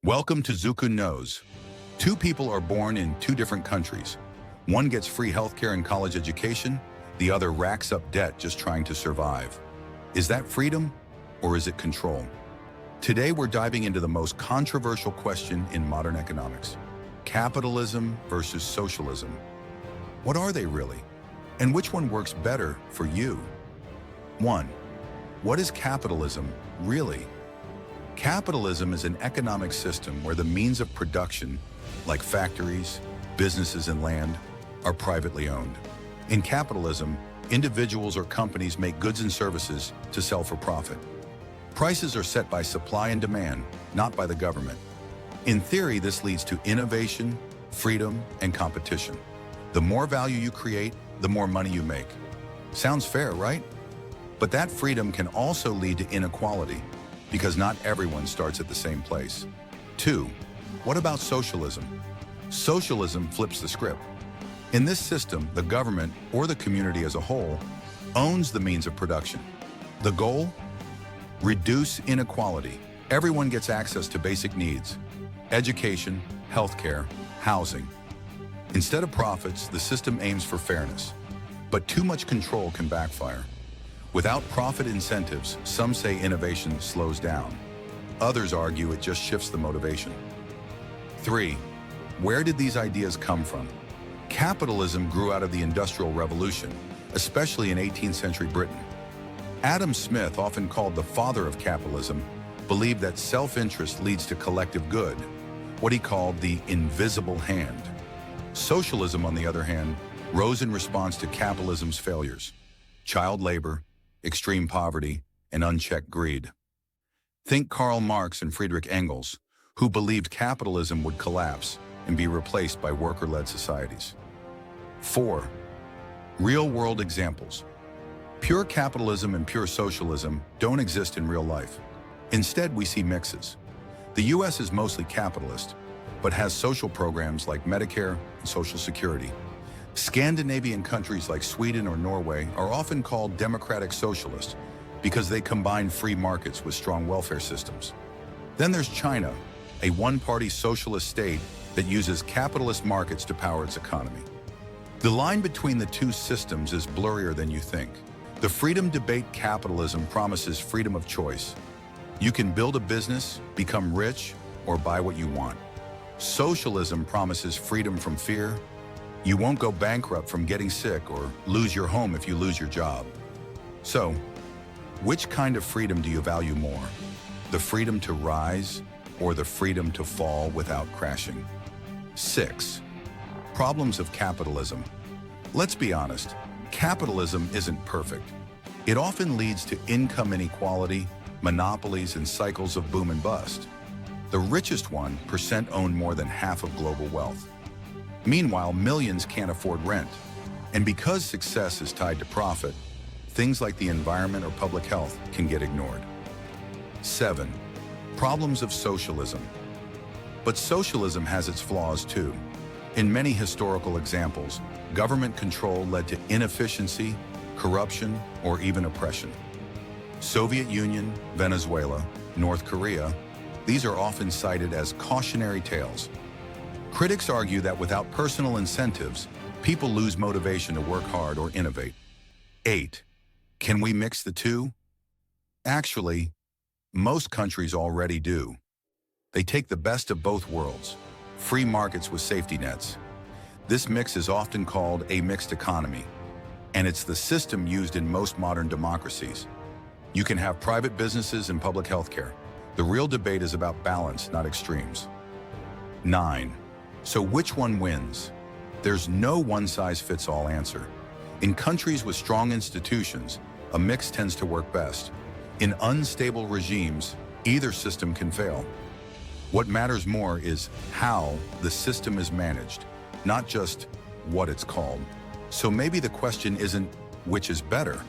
Welcome to Zukkun Knows. Two people are born in two different countries. One gets free healthcare and college education, the other racks up debt just trying to survive. Is that freedom or is it control? Today we're diving into the most controversial question in modern economics. Capitalism versus socialism. What are they really? And which one works better for you? 1. What is capitalism really? Capitalism is an economic system where the means of production, like factories, businesses, and land, are privately owned. In capitalism, individuals or companies make goods and services to sell for profit. Prices are set by supply and demand, not by the government. In theory, this leads to innovation, freedom, and competition. The more value you create, the more money you make. Sounds fair, right? But that freedom can also lead to inequality, because not everyone starts at the same place. 2. What about socialism? Socialism flips the script. In this system, the government, or the community as a whole, owns the means of production. The goal? Reduce inequality. Everyone gets access to basic needs: education, healthcare, housing. Instead of profits, the system aims for fairness. But too much control can backfire. Without profit incentives, some say innovation slows down. Others argue it just shifts the motivation. 3. Where did these ideas come from? Capitalism grew out of the Industrial Revolution, especially in 18th century Britain. Adam Smith, often called the father of capitalism, believed that self-interest leads to collective good, what he called the invisible hand. Socialism, on the other hand, rose in response to capitalism's failures: child labor, extreme poverty, and unchecked greed. Think Karl Marx and Friedrich Engels, who believed capitalism would collapse and be replaced by worker-led societies. 4. Real-world examples. Pure capitalism and pure socialism don't exist in real life. Instead, we see mixes. The US is mostly capitalist, but has social programs like Medicare and Social Security. Scandinavian countries like Sweden or Norway are often called democratic socialist because they combine free markets with strong welfare systems. Then there's China, a one-party socialist state that uses capitalist markets to power its economy. The line between the two systems is blurrier than you think. The freedom debate capitalism promises freedom of choice. You can build a business, become rich, or buy what you want. Socialism promises freedom from fear. You won't go bankrupt from getting sick or lose your home if you lose your job. So, which kind of freedom do you value more? The freedom to rise or the freedom to fall without crashing? 6. Problems of capitalism. Let's be honest, capitalism isn't perfect. It often leads to income inequality, monopolies, and cycles of boom and bust. The richest 1% own more than half of global wealth. Meanwhile, millions can't afford rent. And because success is tied to profit, things like the environment or public health can get ignored. 7. Problems of socialism. But socialism has its flaws too. In many historical examples, government control led to inefficiency, corruption, or even oppression. Soviet Union, Venezuela, North Korea, these are often cited as cautionary tales. Critics argue that without personal incentives, people lose motivation to work hard or innovate. 8. Can we mix the two? Actually, most countries already do. They take the best of both worlds, free markets with safety nets. This mix is often called a mixed economy, and it's the system used in most modern democracies. You can have private businesses and public healthcare. The real debate is about balance, not extremes. 9. So which one wins? There's no one-size-fits-all answer. In countries with strong institutions, a mix tends to work best. In unstable regimes, either system can fail. What matters more is how the system is managed, not just what it's called. So maybe the question isn't which is better,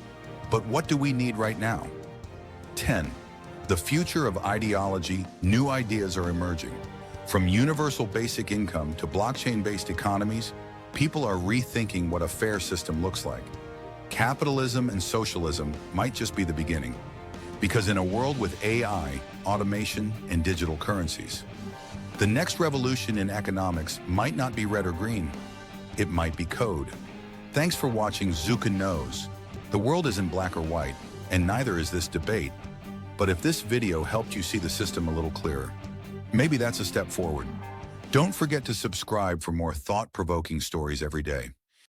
but what do we need right now? 10. The future of ideology. New ideas are emerging. From universal basic income to blockchain-based economies, people are rethinking what a fair system looks like. Capitalism and socialism might just be the beginning, because in a world with AI, automation, and digital currencies, The next revolution in economics might not be red or green. It might be code. Thanks for watching Zukkun Knows. The world isn't black or white, and neither is this debate. But if this video helped you see the system a little clearer, maybe that's a step forward. Don't forget to subscribe for more thought-provoking stories every day.